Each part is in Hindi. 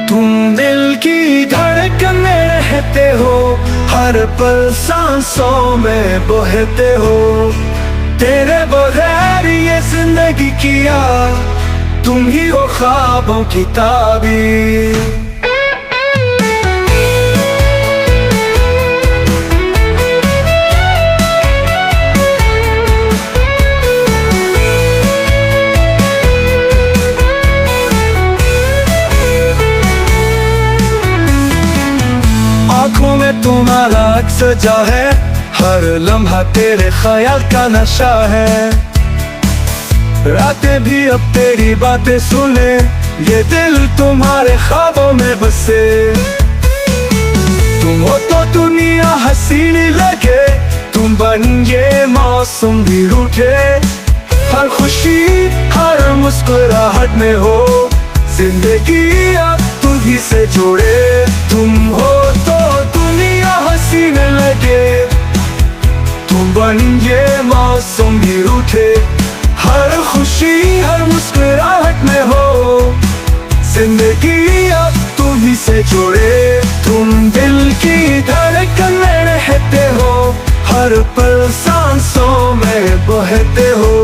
तुम दिल की धड़कन में रहते हो, हर पल सांसों में बहते हो। तेरे बगैर ये जिंदगी किया, तुम ही हो ख्वाबों की ताबीर। आँखों में तुम्हारा अक्स सजा है, हर लम्हा तेरे ख्याल का नशा है। रातें भी अब तेरी बातें सुने, ये दिल तुम्हारे ख्वाबों में बसे। तुम हो तो दुनिया हसीनी लगे, तुम बन ये मौसम भी रूठे। हर खुशी हर मुस्कुराहट में हो, जिंदगी अब तुम्ही से जोड़े। तुम हो तो दुनिया हसीने लगे, तुम बन ये मौसम भी रूठे। हर खुशी हर मुस्कुराहट में हो, जिंदगी अब तुम्ही से जोड़े। तुम दिल की धड़कन में रहते हो, हर पल सांसों में बहते हो।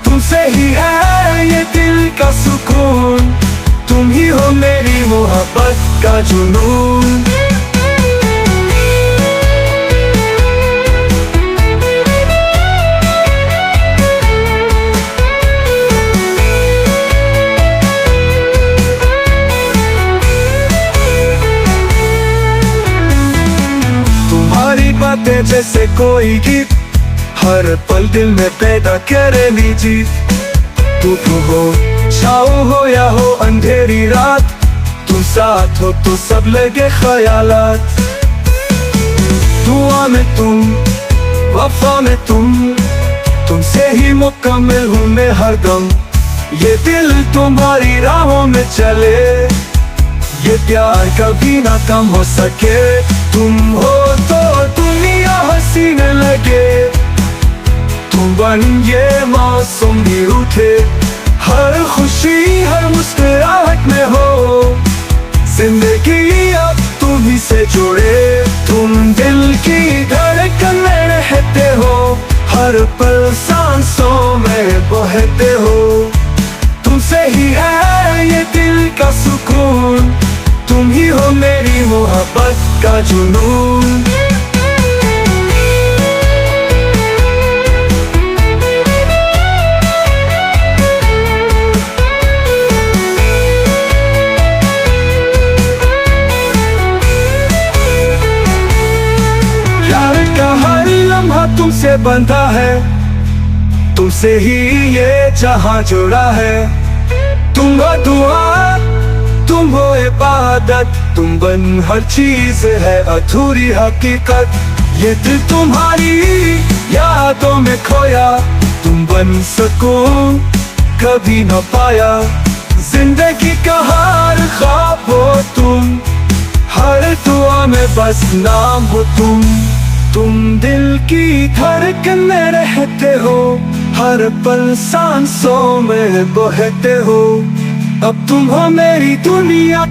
तुमसे ही है ये दिल का सुकून, तुम ही हो मेरी मोहब्बत का जुनून। तुम्हारी बातें जैसे कोई गीत, हर पल दिल में पैदा करे जीत। तुम हो छाओ हो या हो अंधेरी रात, तुम साथ हो तो सब लगे ख्यालात। दुआ में तुम, वफा में तुमसे ही मुकम्मल हूँ मैं हरदम। ये दिल तुम्हारी राहों में चले, ये प्यार कभी ना कम हो सके। तुम हो तो दुनिया हसीने लगे, तुम बन ये मौसम भी उठे। हर खुशी हर मुस्कुराहट में हो, जिंदगी अब तुम्ही से जोड़े। तुम दिल की धड़कन में रहते हो, हर पल सांसों में बहते हो। तुमसे ही है ये दिल का सुकून, तुम ही हो मेरी मोहब्बत का जुनून। प्यार का हर लम्हा तुमसे बंधा है, तुमसे ही ये जहां जुड़ा है। तुम हो दुआ, तुम हो इबादत, तुम बन हर चीज है अधूरी हकीकत। ये दिल तुम्हारी यादों में खोया, तुम बन सुकून कभी न पाया। जिंदगी का हर ख्वाब हो तुम, हर दुआ में बस नाम हो तुम। तुम दिल की धड़कन में रहते हो, हर पल सांसों में बहते हो। अब तुम हो मेरी दुनिया।